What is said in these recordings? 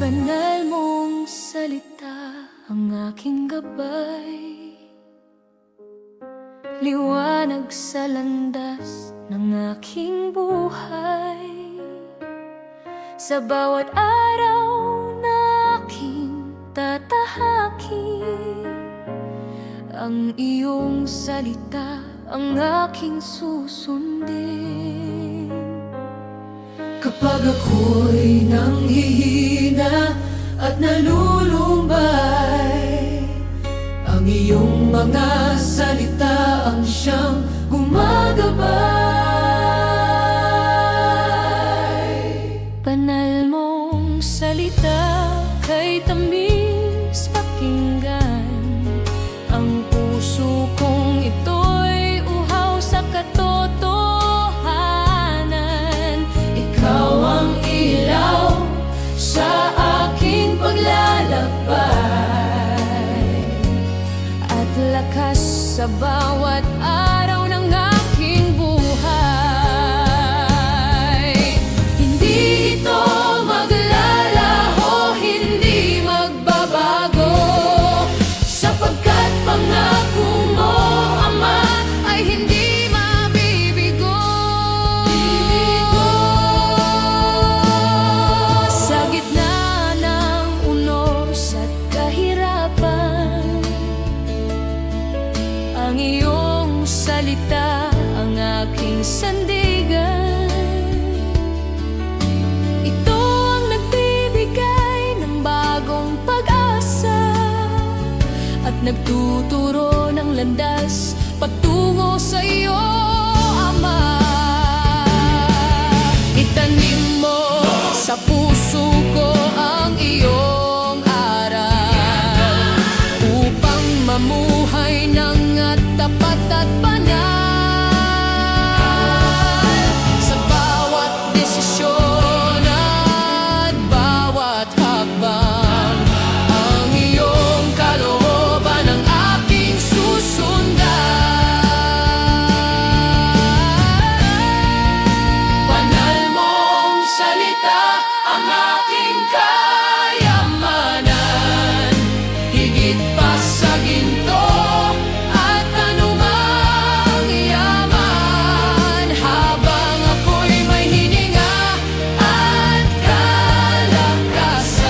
Banal mong salita ang aking gabay, liwanag sa landas ng aking buhay. Sa bawat araw na aking tatahakin, ang iyong salita ang aking susundin. Kapag ako'y nanghihina at nalulumbay, ang iyong mga salita ang siyang gumagabay. Banal mong salita kay tamis pakinggan, ang puso kong ito'y uhaw sa katotohanan. Ikaw ang ilaw sa aking paglalakbay at lakas sa bawat araw ng aking buhay. Hindi ito maglalaho, hindi magbabago, sapagkat pangako mo, Ama, ay hindi mabibigo. Sa gitna ng unos at kahirapan, ang iyong salita ang aking sandigan. Ito ang nagbibigay ng bagong pag-asa at nagtuturo ng landas patungo sa iyo, Ama. Itanim mo sa puso ko ang iyong aral upang mamuhay ng tapat at banal. Sa bawat desisyon at bawat hakbang, ang iyong kalooban ang aking susundan. Banal mong salita ang aking kayamanan, higit pa sa ginto at anumang yaman. Habang ako'y may hininga at kalakasan,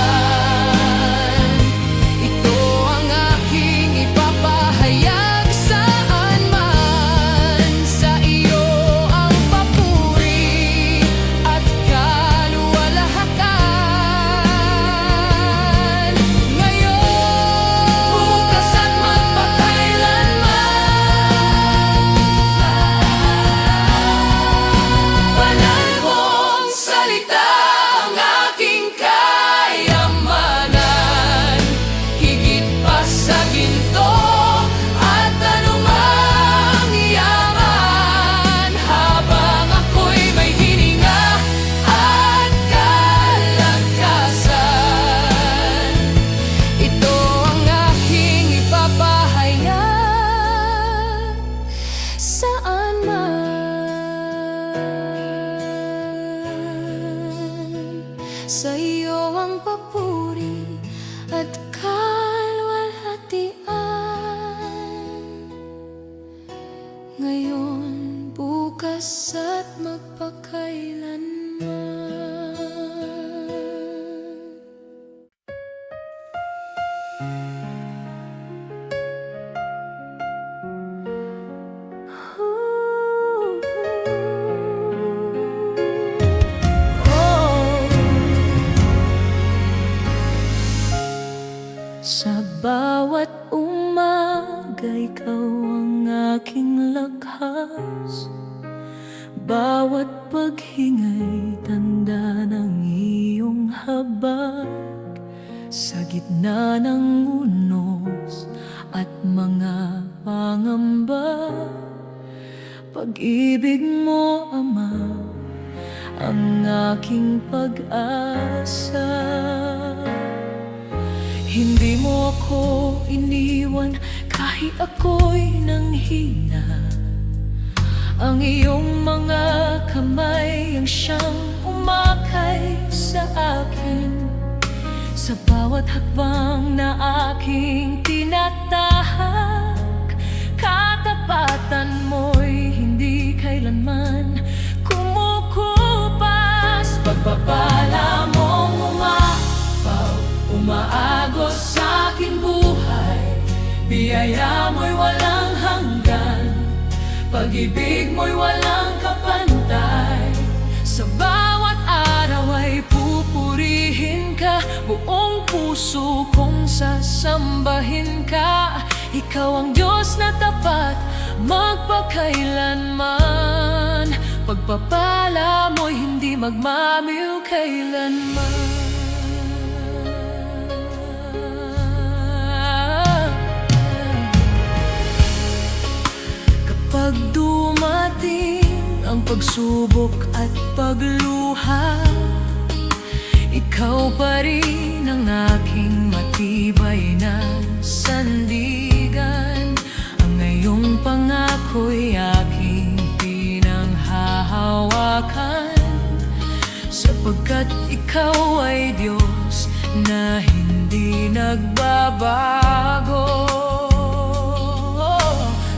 ito ang aking ipapahayag saan man. Sa iyo ang papuri at kaluwalhatian, ngayon, bukas at magpakailanman. Banal mong salita ang aking kayamanan, higit pa sa ginto at anumang yaman. Habang ako'y may hininga at kalakasan, ito ang aking ipapahayag saan man. Sa iyo ang papuri at kaluwalhatian, ngayon, bukas at magpakailanman. Sa bawat umaga, ikaw ang aking lakas. Bawat paghinga'y tanda ng iyong habag. Sa gitna ng unos at mga pangamba, pag-ibig mo, Ama, ang aking pag-asa. Hindi mo ako iniwan kahit ako'y nanghina. Ang iyong mga kamay ang siyang umakay sa akin, sa bawat hakbang na aking tinatahak. Katapatan mo'y hindi kailanman kumukupas. Pagpapala mong umapaw, umaagos sa aking buhay. Biyaya mo'y walang hanggan, pag-ibig mo'y walang kapantay. Sa bawat araw ay pupurihin ka, buong puso kong sasambahin ka. Ikaw ang Diyos na tapat, magpakailanman. Pagpapala mo'y hindi magmamaliw kailanman. Kapag dumating ang pagsubok at pagluha, ikaw pa rin ang aking matibay na sandigan. Ang iyong pangako'y aking pinanghahawakan, sapagkat ikaw ay Diyos na hindi nagbabago.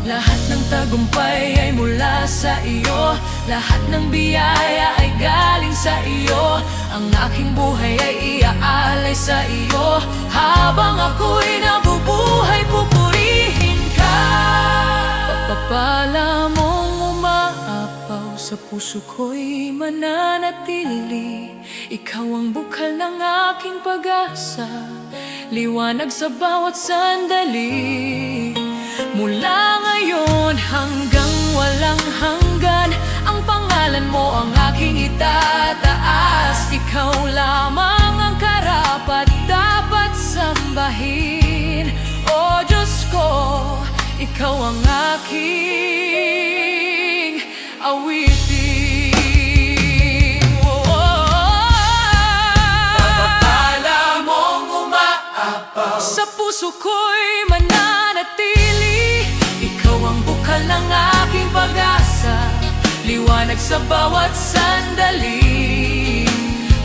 Lahat ng tagumpay ay mula sa iyo, lahat ng biyaya ay galing sa iyo. Ang aking buhay ay iaalay sa iyo, habang ako'y nabubuhay, pupurihin ka. Pagpapala mong umaapaw, sa puso ko'y mananatili. Ikaw ang bukal ng aking pag-asa, liwanag sa bawat sandali. Mula ngayon hanggang walang hanggan, ang pangalan mo ang aking itataas. Ikaw lamang ang karapat dapat sambahin. O Diyos ko, ikaw ang aking awitin. Pagpapala mong umaapaw, sa puso ko'y mananatili. Ikaw ang bukal ng aking pag-asa, liwanag sa bawat sandali.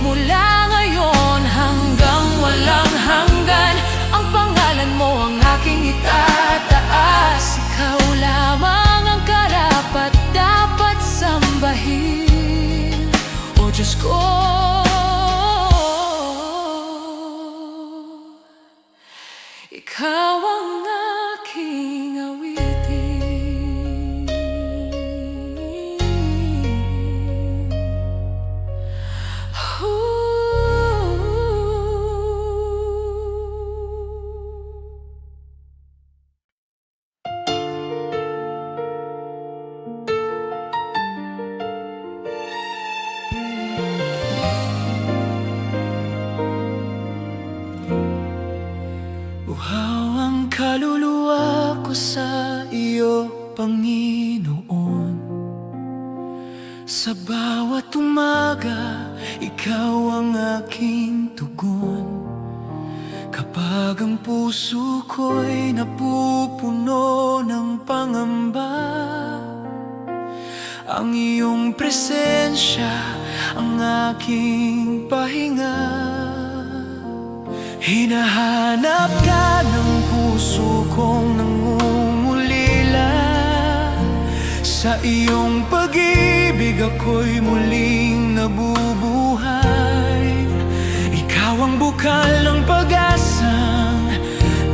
Mula ngayon hanggang walang hanggan, ang pangalan mo ang aking itataas. Ikaw lamang ang karapat dapat sambahin. O Diyos ko, ikaw ang aking awitin. Uhaw ang kaluluwa ko sa iyo, Panginoon. Sa bawat umaga, ikaw ang aking tugon. Kapag ang puso ko'y napupuno ng pangamba, ang iyong presensya ang aking pahinga. Hinahanap ka ng puso kong nangungulila. Sa iyong pag-ibig ako'y muling nabubuhay. Ikaw ang bukal ng pag-asang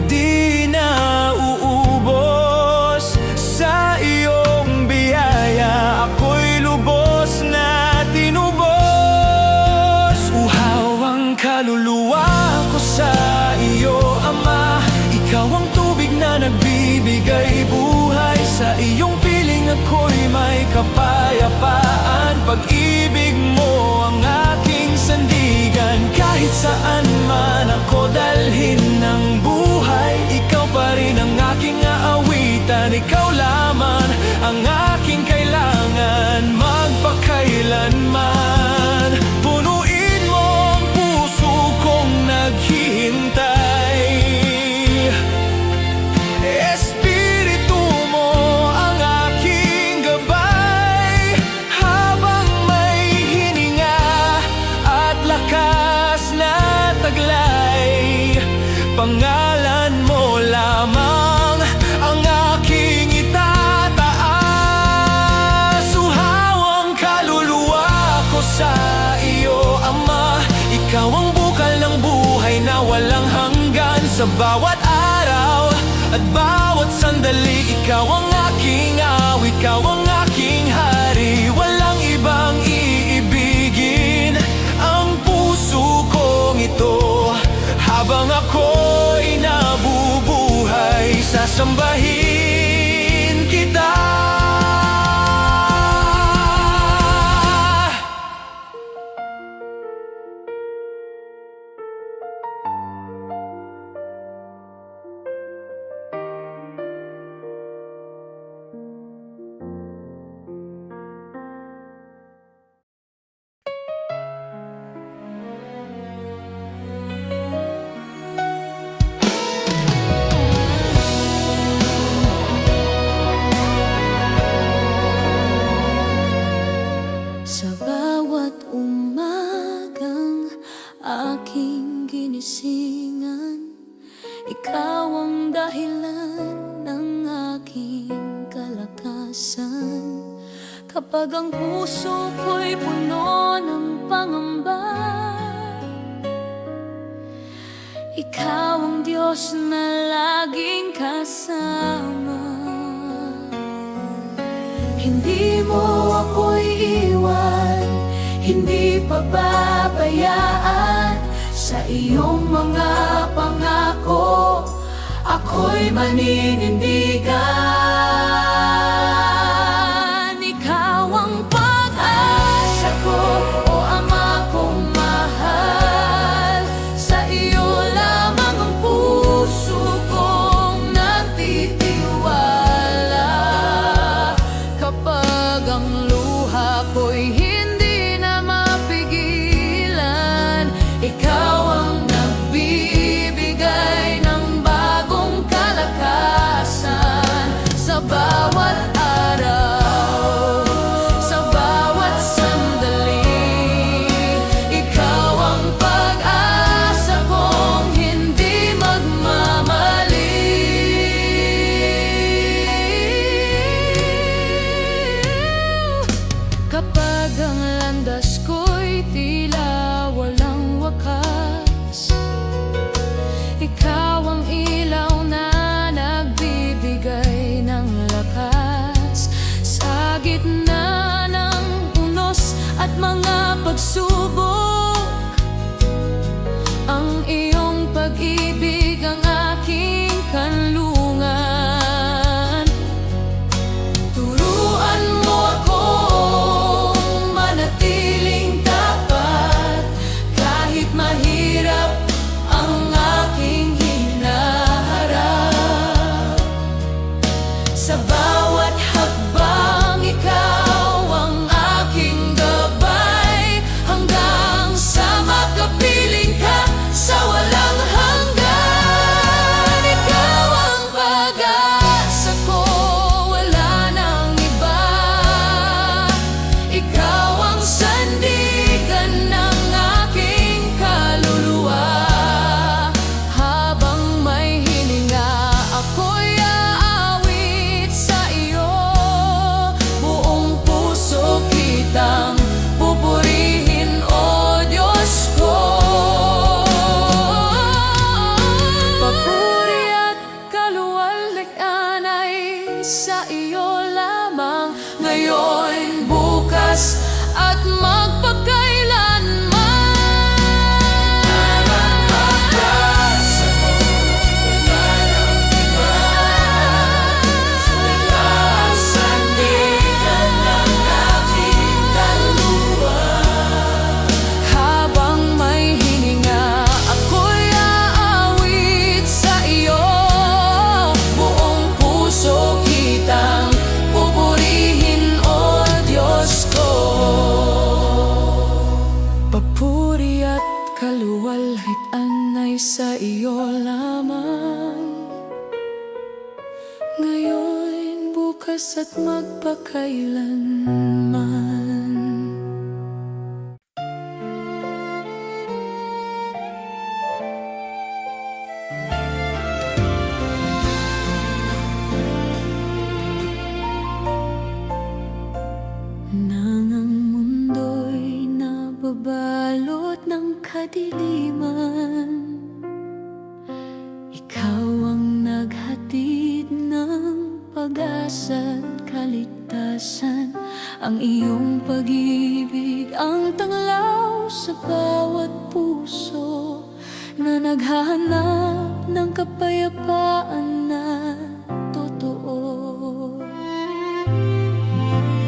di na uubos. Sa iyong biyaya ako'y lubos na tinubos. Uhaw ang kaluluwa ko sa iyo, Ama. Ikaw ang tubig na nagbibigay buhay. Sa iyong piling ako'y may kapayapaan. Pag-ibig mo ang aking sandigan. Kahit saan man ako dalhin ng buhay, ikaw pa rin ang aking aawitan. Ikaw lamang ang aking kailangan magpakailanman. Punuin mo ang puso kong naghihintay. wakas na taglay. Pangalan mo lamang ang aking itataas. Uhawang kaluluwa ko sa iyo, Ama. Ikaw ang bukal ng buhay na walang hanggan. Sa bawat araw at bawat sandali, ikaw ang aking awit, ikaw ang aking hari. Walang ibang iibigin ang puso kong ito. Habang ako'y nabubuhay, sasambahin kita. Sa bawat umagang aking ginisingan, ikaw ang dahilan ng aking kalakasan. Kapag ang puso ko'y puno ng pangamba, ikaw ang Diyos na laging kasama. Hindi mo ako'y iwan, hindi pababayaan. Sa iyong mga pangako, ako'y maninindigan. Ikaw ang pag-asa ko, o Ama kong mahal. Sa iyo lamang ang puso kong nagtitiwala. Kapag ang luha ko'y hindi na mapigilan, ikaw ang nagbibigay ng bagong kalakasan. Sa bawat araw, sa bawat sandali, ikaw ang pag-asa kong hindi magmamali. Kapag ang landas ko'y tila walang wakas, ikaw ang ilaw na nagbibigay ng lakas. Sa gitna ng unos at mga pagsubok, ang iyong pag-ibig ang aking kanlungan. Turuan mo akong manatiling tapat, kahit mahirap ang aking hinaharap. Sa bawat hakbang, ikaw ang aking gabay, hanggang sa makapiling ka sa walang hanggan. Ikaw ang pag-asa ko, wala nang iba. Ikaw ang sandigan ng aking kaluluwa. Habang may hininga, ako'y aawit sa iyo. Buong puso kitang pupurihin, o Diyos ko. Papuri at kaluwalhatian ay sa iyo lamang, ngayon, bukas at magpakailanman. Sandigan ng aking kaluluwa. Habang may hininga, ako'y aawit sa iyo. Buong puso kitang pupurihin, o Diyos ko. Papuri at kaluwalhatian ay sa iyo lamang, ngayon, bukas at magpakailanman. naman. Ikaw ang naghatid ng pag-asa at kaligtasan. Ang iyong pag-ibig ang tanglaw sa bawat puso na naghahanap ng kapayapaan na totoo.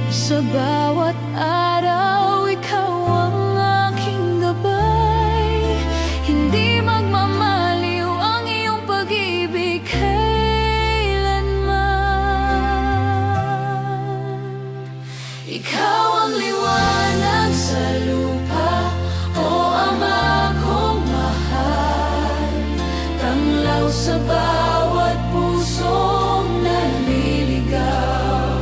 Sa bawat araw, ikaw ang aking gabay. Hindi magmamaliw ang iyong pag-ibig kailanman. Ikaw ang liwanag sa lupa, o Ama kong mahal. Tanglaw sa bawat pusong naliligaw.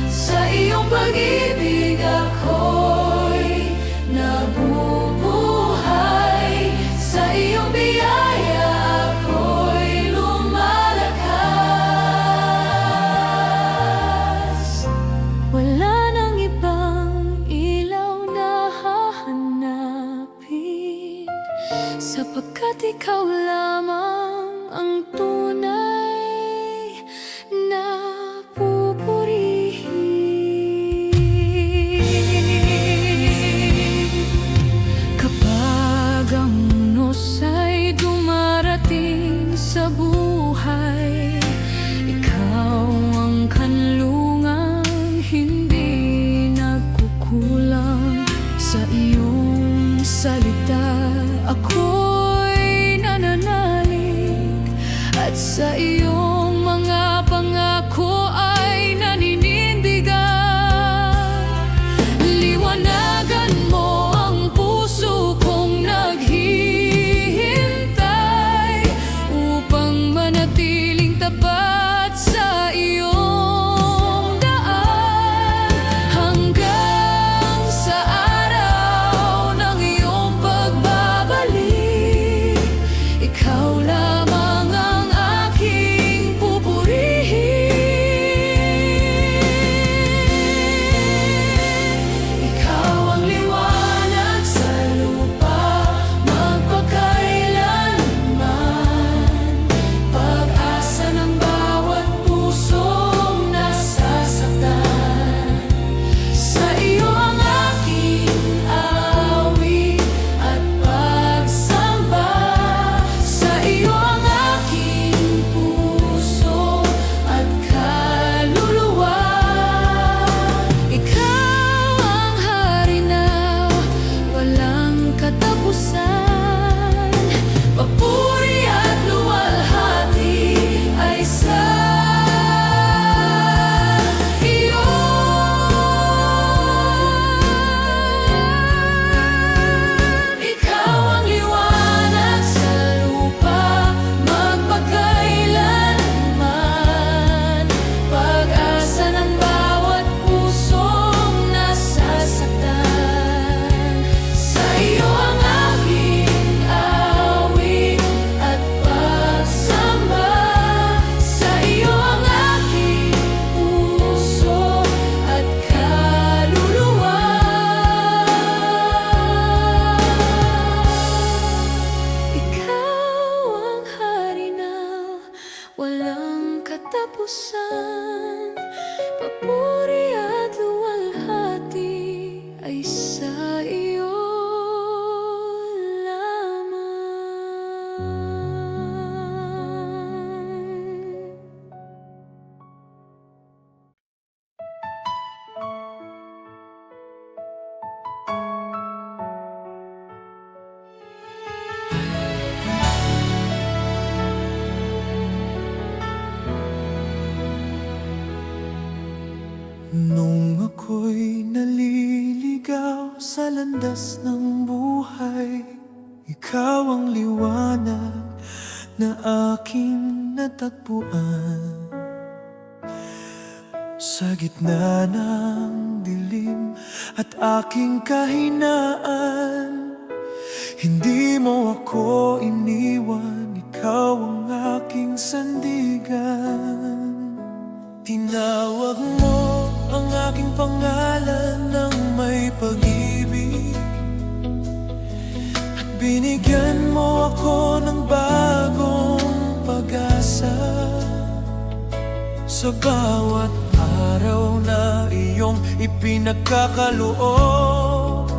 Sa iyong pag-ibig ako'y nabubuhay. Sa iyong biyaya ako'y lumalakas. Wala nang ibang ilaw na hahanapin, sapagkat ikaw lamang ang tunay na pupurihin. Kapag ang unos ay dumarating sa buhay, ikaw ang kanlungang hindi nagkukulang. Sa iyong salita ako'y nananalig, at sa iyong mga pangako ay naninindigan. Liwanagan mo ang puso kong naghihintay, upang manatiling tapat sa iyong daan, hanggang sa araw ng iyong pagbabalik. Ikaw lamang ang aking pupurihin. Ikaw ang liwanag sa lupa, magpakailanman. Pag-asa ng bawat pusong nasasaktan. Sa iyo ang aking awit at pagsamba. Sa iyo ang aking puso at kaluluwa. Ikaw ang hari na walang katapusan. Papuri at luwalhati ay sa iyo. Ikaw ang liwanag sa lupa, magpakailanman. Pag-asa ng bawat pusong nasasaktan. Sa iyo ang aking awit at pagsamba. Sa iyo ang aking puso at kaluluwa. Ikaw ang hari na walang katapusan. Papuri at luwalhati ay sa iyo lamang. Nung ako'y naliligaw sa landas ng buhay, ikaw ang liwanag na aking natagpuan. Sa gitna ng dilim at aking kahinaan, hindi mo ako iniwan, ikaw ang aking sandigan. Tinawag mo ang aking pangalan ng may pag-ibig, at binigyan Bigyan mo ako ng bagong pag-asa sa bawat araw na iyong ipinagkakaloob.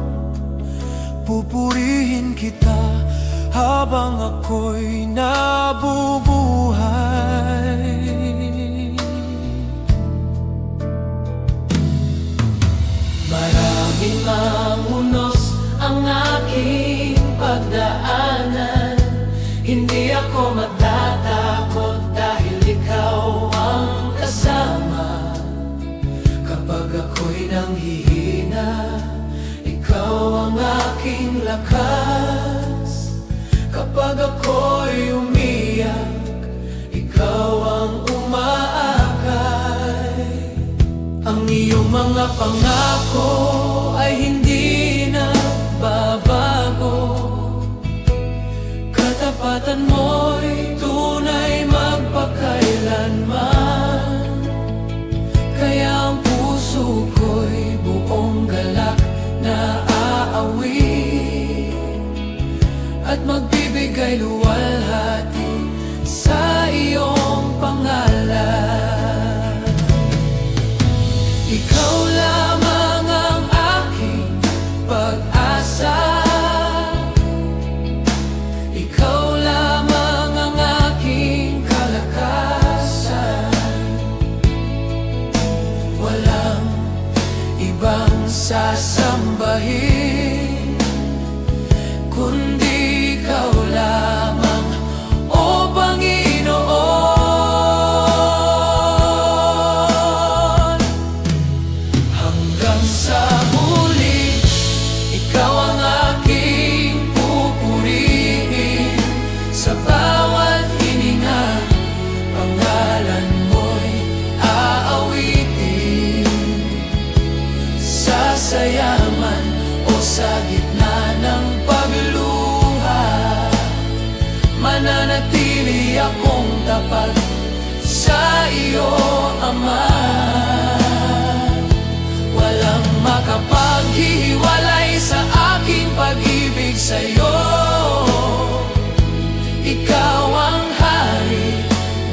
Pupurihin kita habang ako'y nabubuhay. Maraming mga unos ang aking pagdaanan. Hindi ako matatakot dahil ikaw ang kasama. Kapag ako'y nanghihina, ikaw ang aking lakas. Kapag ako'y umiyak, ikaw ang umaakay. Ang iyong mga pangako ay hindi na babago. Katapatan mo'y tunay magpakailanman. Kaya ang puso ko'y buong galak na aawi at magbibigay luwalhati sa iyong pangalan. Ikaw lamang ang aking pag-asa. Ikaw lamang ang aking kalakasan. Walang ibang sasambahin kundi ikaw lamang, O Panginoon. Hanggang sa huli, ikaw ang aking pupurihin. Sa bawat hininga, pangalan mo'y aawitin. Sa sayaman o sa gitna ng pagluha, mananatili akong tapat sa iyo, Ama. Walang makapaghiwalay sa aking pag-ibig sa iyo. Ikaw ang hari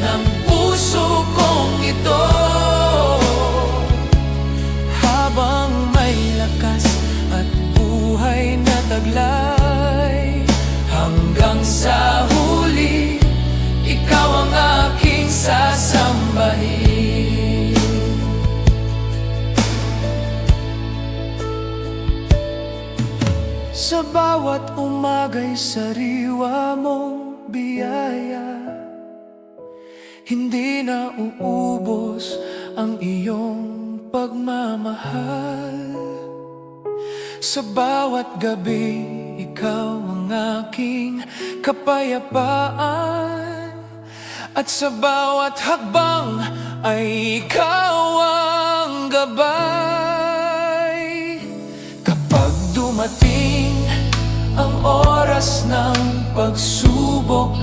ng puso kong ito. Habang may lakas at buhay na taglay, Hanggang sa huli, ikaw ang aking sasambahin. sa bawat umaga'y sariwa mong biyaya. Hindi na uubos ang iyong pagmamahal. Sa bawat gabi, ikaw ang aking kapayapaan. At sa bawat hakbang ay ikaw ang gabay. Kapag dumating ang oras ng pagsubok,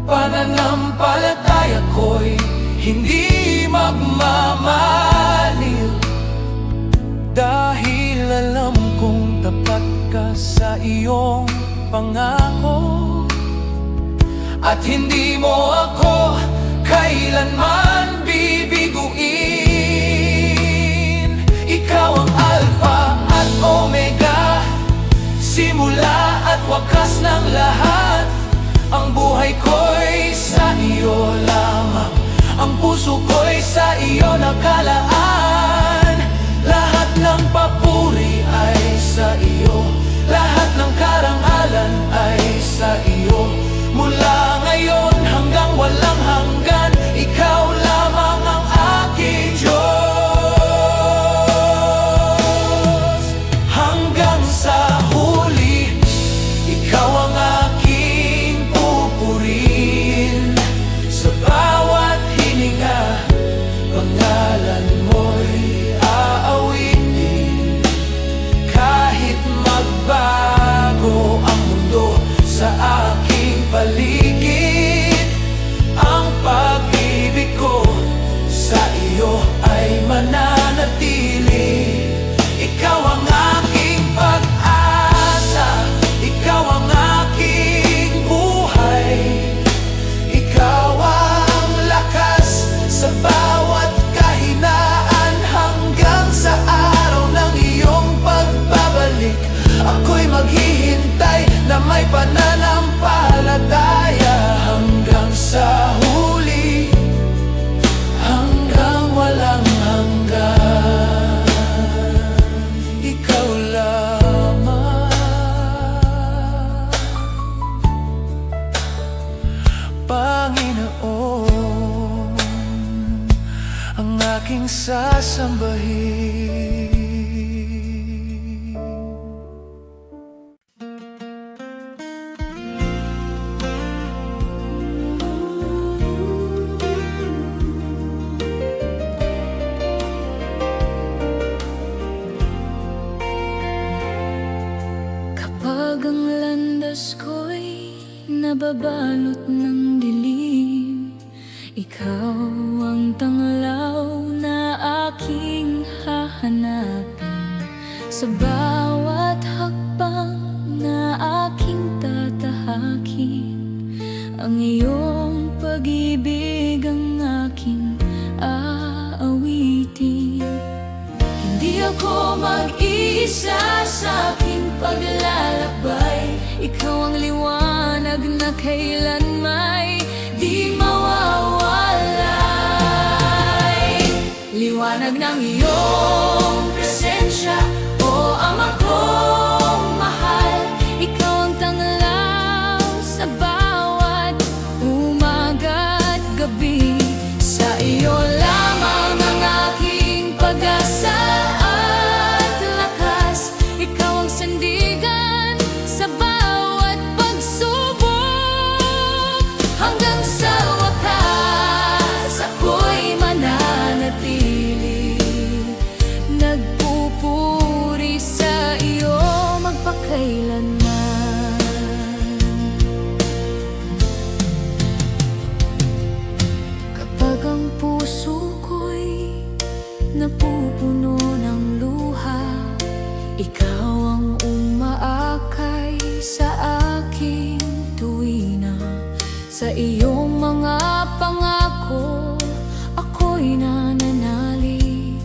pananampalataya ko'y hindi magmamaliw. Dahil alam kong tapat ka sa iyong pangako, at hindi mo ako kailanman bibiguin. Ikaw ang Alpha at Omega, simula at wakas ng lahat. Ang buhay ko'y sa iyo lamang, ang puso ko'y sa iyo nakalaan. Lahat ng papuri ay sa iyo, lahat ng karangalan ay sa iyo. Mula ngayon hanggang walang hanggan, ikaw lamang ang aking Diyos. Hanggang sa huli, ikaw ang aking pupurihin. Sa bawat hininga, pangalan mo'y aking sasambahin. Kapag ang landas ko'y nababalot ng dilim, ikaw ang tanglaw na aking hahanapin. Sa bawat hakbang na aking tatahakin, ang iyong pag-ibig ang aking aawitin. Hindi ako mag-iisa sa aking paglalakbay. Ikaw ang liwanag na kailan may di mawawalay. Liwanag ng iyong presensya, o Ama kong mahal. Ikaw ang tanglaw sa bawat umaga at gabi. Sa iyo lamang ang aking pag-asa at lakas. Ikaw ang sandigan sa bawat pagsubok. Hanggang sa wakas ako'y mananatili, nagpupuri sa iyo magpakailanman. Kapag ang puso ko'y napupuno ng luha, ikaw ang umaakay sa aking tuwina. Sa iyong mga pangako ako'y nananalig,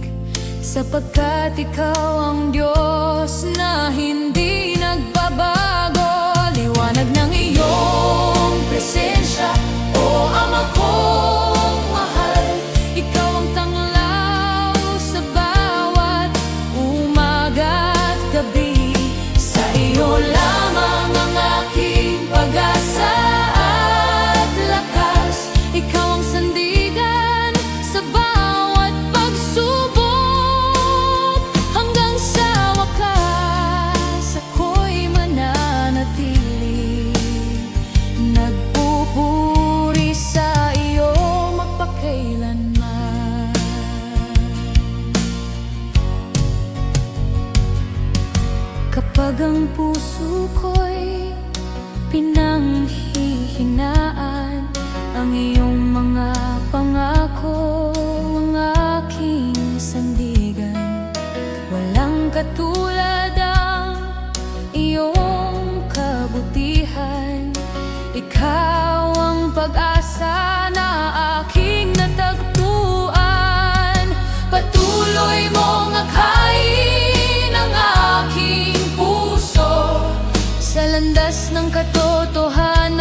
sapagkat ikaw ang Diyos na hindi nagbabago. Liwanag ng iyong presensya, o Ama kong mahal. Ikaw ang tanglaw sa bawat umaga at gabi. Sa iyo lamang ang aking pag-asa at lakas. Ikaw ang sandigan sa bawat pagsubok. Hanggang sa wakas ako'y mananatili, nagpupuri sa iyo magpakailanman. Kapag ang puso ko'y pinanghihinaan, ang iyong mga pangako ang aking sandigan. Walang katulad ang iyong kabutihan. Ikaw ang pag-asa na aking natagpuan. Patuloy mong akayin ang aking puso sa landas ng katotohanan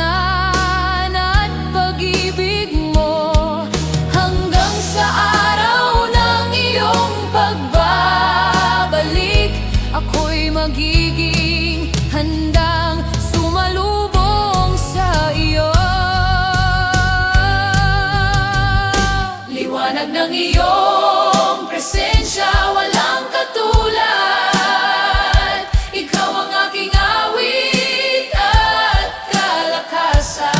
at pag-ibig mo. Hanggang sa araw ng iyong pagbabalik, ako'y magiging handang sumalubong sa iyo. Liwanag ng iyong presensya, walang katulad. Ikaw ang aking awit at kalakasan.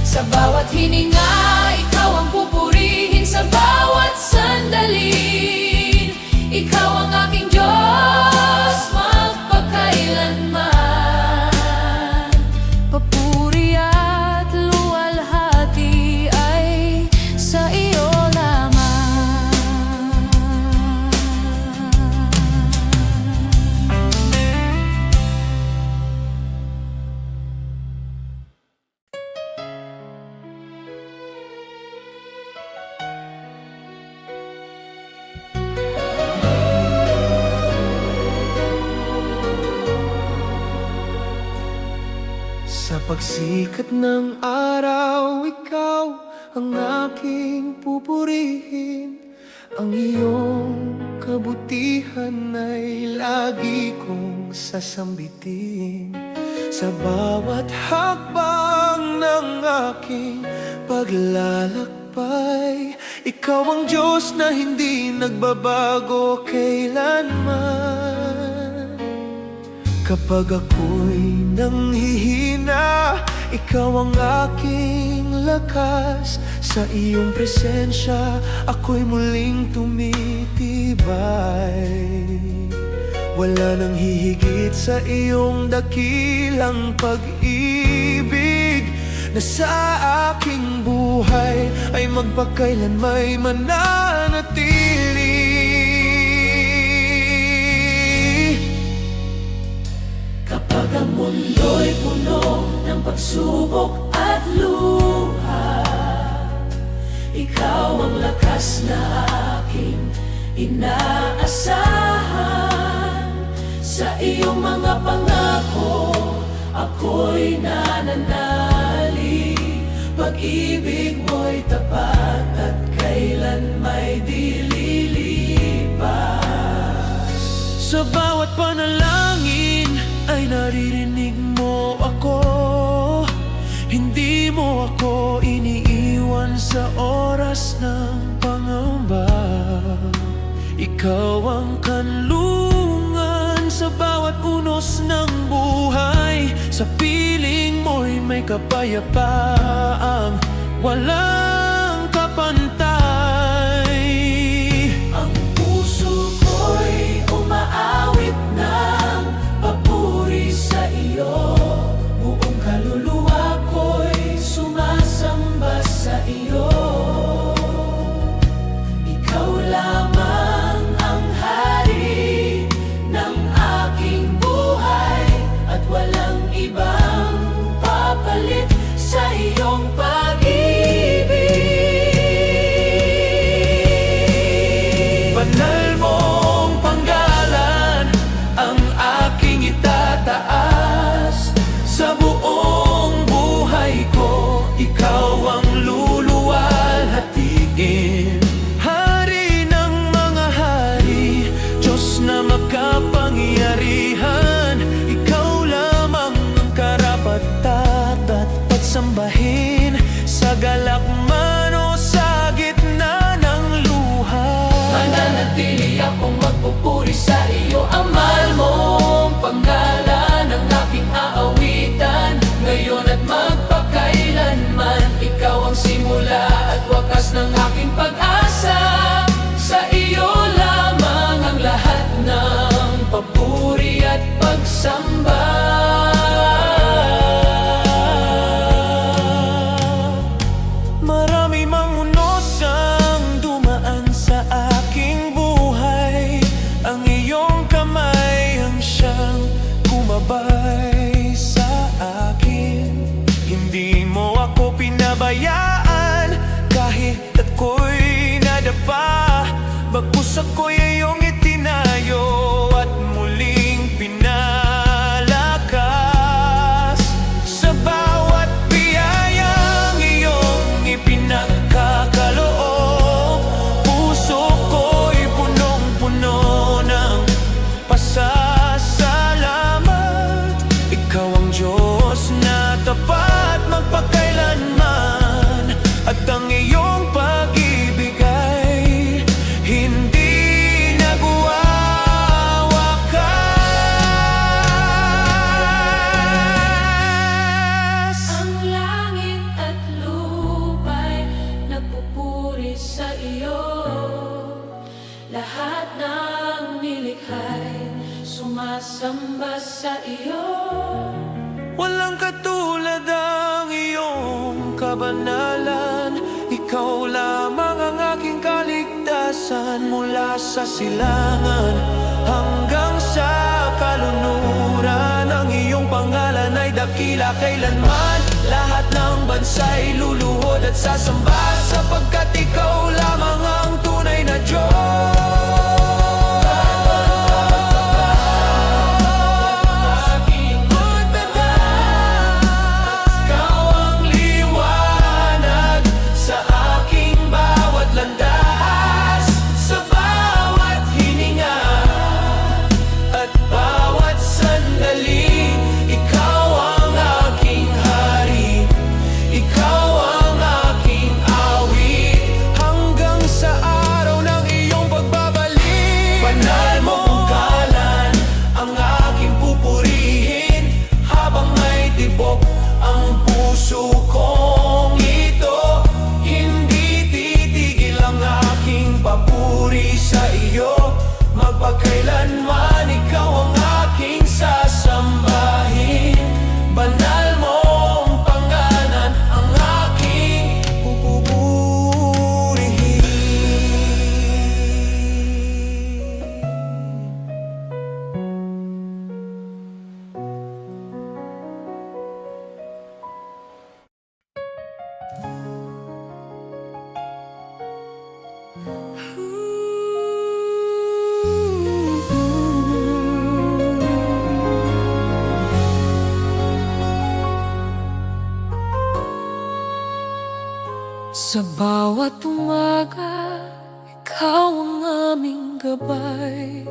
Sa bawat hininga, ikaw ang pupurihin. Sa bawat sandali, ikaw ang aking Diyos magpakailanman. Papuri at luwalhati ay sa iyo lamang. Sa pagsikat ng araw, ikaw ang aking pupurihin. Ang iyong kabutihan ay lagi kong sasambitin. Sa bawat hakbang ng aking paglalakbay, Ikaw ang Diyos na hindi nagbabago kailanman. Kapag ako'y nanghihina, ikaw ang aking lakas. Sa iyong presensya, ako'y muling tumitibay. Wala nang hihigit sa iyong dakilang pag-ibig, na sa aking buhay ay magpakailan may mananatili. Kapag ang mundo'y puno ng pagsubok at luha, ikaw ang lakas na aking inaasahan. Sa iyong mga pangako, ako'y nananalig. Pag-ibig mo'y tapat at kailan may di lilipas. Sa bawat panalangin ay naririnig mo ako. Hindi mo ako iniiwan sa oras ng pangamba. Ikaw ang kanlungan sa bawat unos ng buhay. Sa piling mo'y may kapayapaang walang kapantay. Ang puso ko'y umaawit ng papuri sa iyo. Buong kaluluwa ko'y sumasamba sa iyo. Ikaw lamang ang hari ng aking buhay, at walang ibang papalit sa iyong pag-ibig. Banal mong panggalan ang aking itataas. Sa buong buhay ko, ikaw ang luluwalhatiin. Hari ng mga hari, Diyos na makapangyarihan. Ikaw lamang ang karapat-dapat sambahin, sa galak man o sa gitna ng luha. Mananatili akong magpupuri sa iyo. Ang mahal mong pangalan ang aking aawitan, ngayon at magpakailanman. Ikaw ang simula at wakas ng aking pag-asa. Sa iyo lamang ang lahat ng papuri at pagsamba. Marami mang unos ang dumaan sa aking buhay. Ang iyong kamay ang siyang kumabay sa akin. Hindi mo ako pinabayaan kahit ako'y nadapa. Bagkus ako'y iyong itinayo at muling pinalakas. Sa bawat biyayang iyong ipinagkakaloob, puso ko'y punong-puno ng pasasalamat. Ikaw ang Diyos na tapat magpakailanman, at ang iyong pag-ibig ay hindi nagwawakas. Ang langit at lupa'y nagpupuri sa iyo. Lahat ng nilikha'y sumasamba sa iyo. Walang katulad ang iyong kabanalan. Ikaw lamang ang aking kaligtasan. Mula sa silangan hanggang sa kalunuran, ang iyong pangalan ay dakila kailanman. Lahat ng bansa'y luluhod at sasamba, sapagkat ikaw lamang ang tunay na Diyos. Hanggang puso kong ito. Hindi titigil ang aking papuri sa iyo. Magpakailanman ikaw ang aking sasambahin. Banal mong pangalan ang aking pupupurihin. Sa bawat umaga, ikaw ang aming gabay.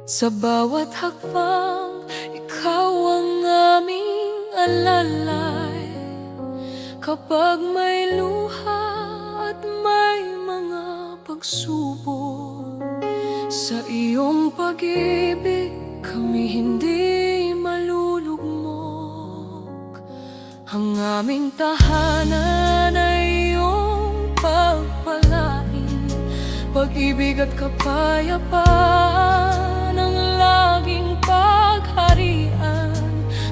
Sa bawat hakbang, ikaw ang aming alalay. Kapag may luha at may mga pagsubok, sa iyong pag-ibig kami hindi malulugmok. Ang aming tahanan ay iyong pagpalain, pag-ibig at kapayapaan ang laging pagharian.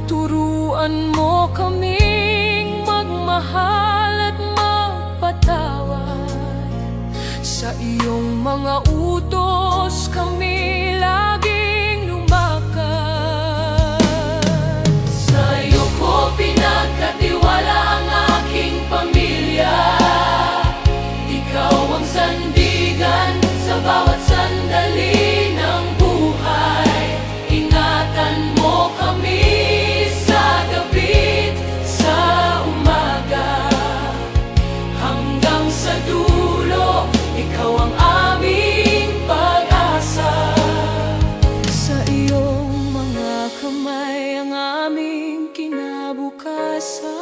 Turuan mo kaming magmahal at magpatawad. Sa iyong mga utos kami laging lumakad. Sa iyo ko pinagkatiwala ang aking pamilya. Ikaw ang sandigan sa bawat sandali ng buhay. Ingatan mo kami sa gabi, sa umaga, hanggang sa dulo. Ikaw ang aming pag-asa. Sa iyong mga kamay ang aming kinabukasan.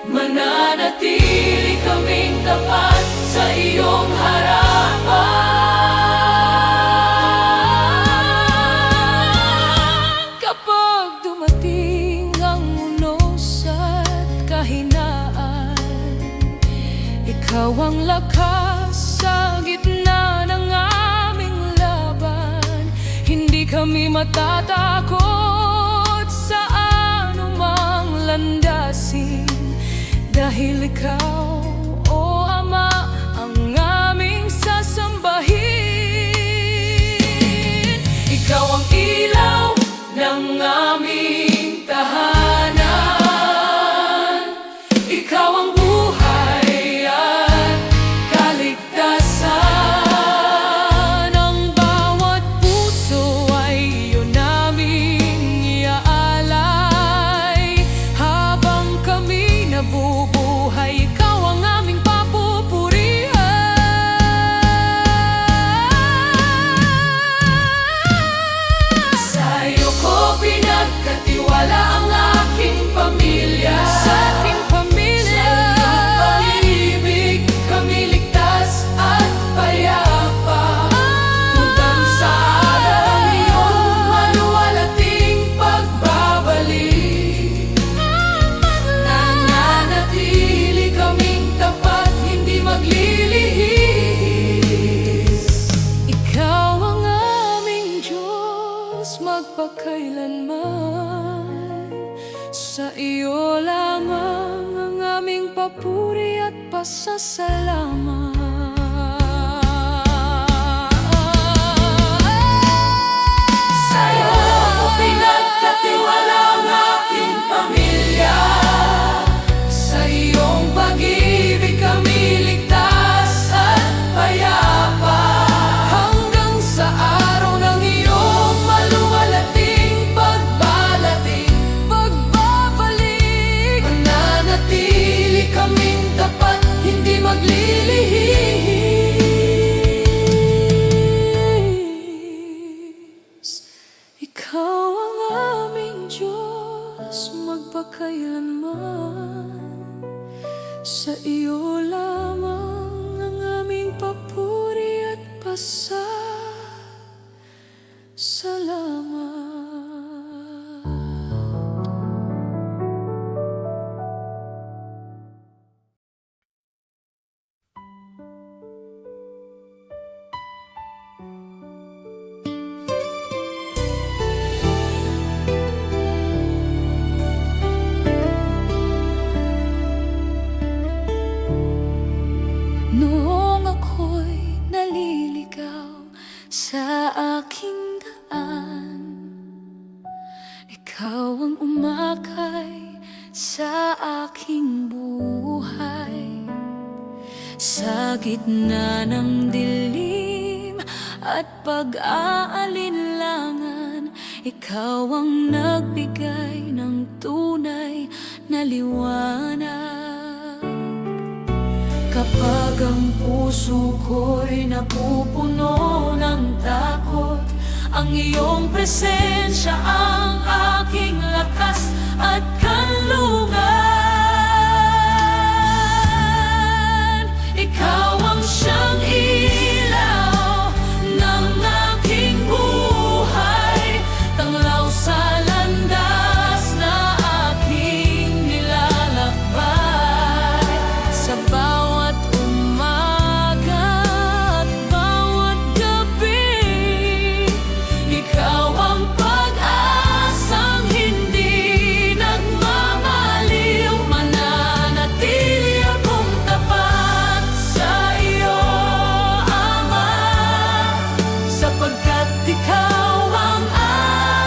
Mananatili kaming tapat sa iyong harapan. Kapag dumating ang unos at kahinaan, ikaw ang lakas sa gitna ng aming laban. Hindi kami matatakot sa anumang landasin, dahil ikaw, O Ama, ang aming sasambahin. Ikaw ang ilaw ng aming tahanan. Ikaw ang buhay at kaligtasan. Ang bawat puso ay iyon naming iaalay. Habang kami nabubuhay, ikaw ang aming papupurihan. Sa iyo ko pinagkatiwala ang aking pamilya. Sa ating pamilya, Pag-ibig kami ligtas at payapa. Hanggang sa araw ng iyong maluwalating pagbabalik. Nananatili kaming tapat, hindi maglilihis. ikaw ang aming Diyos magpakailanman. Sa iyo lamang ang aming papuri at pasasalamat. Sa iyo ko pinagkatiwala ang aking pamilya. Sa iyong pag-ibig kami ligtas at payapa. Hanggang sa araw ng iyong maluwalating pagbabalik. Mananatili kaming tapat, hindi maglilihis. Ikaw ang aming Diyos magpakailanman. Sa iyo lamang ang aming papuri at pasasalamat. tumakay sa aking buhay. Sa gitna ng dilim at pag-aalinlangan, ikaw ang nagbigay ng tunay na liwanag. Kapag ang puso ko'y napupuno ng takot, ang iyong presensya ang aking lakas at kanlungan. Ikaw ang siyang ilaw ng aking buhay, tanglaw sa landas na aking nilalakbay. Sa bawat umaga at bawat gabi, ikaw ang pag-asang hindi nagmamaliw. Mananatili akong tapat sa iyo, Ama, sapagkat ikaw ang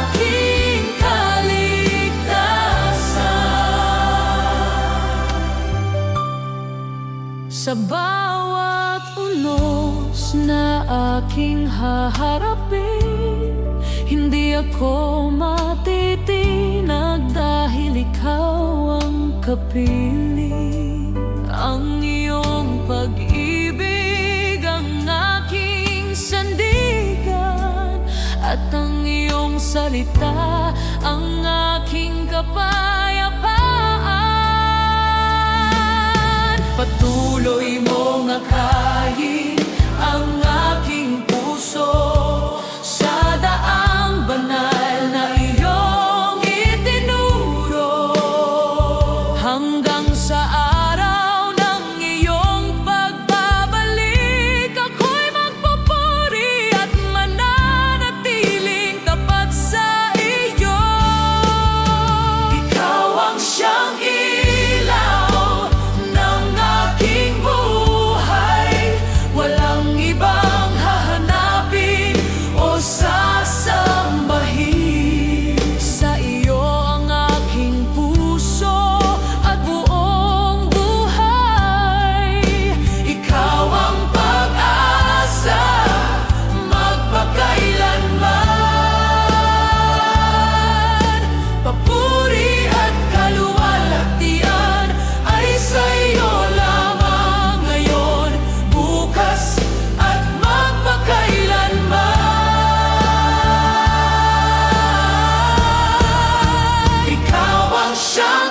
aking kaligtasan. Sa bawat unos na aking haharapin, hindi ako matitinag dahil ikaw ang kapiling. Ang iyong pag-ibig ang aking sandigan, at ang iyong salita ang aking kapayapaan. Patuloy mong akayin ang aking puso sa daang banal na iyong itinuro, hanggang sa araw ng iyong pagbabalik. Ako'y magpupuri at mananatiling tapat sa iyo. Ikaw ang siyang ilaw ng aking buhay, walang ibang hahanapin o sasambahin. Sa iyo ang aking puso at buong buhay. Ikaw ang pag-asa magpakailanman. Papuri at kaluwalhatian ay sa iyo lamang, ngayon, bukas at magpakailanman. Ikaw ang siyang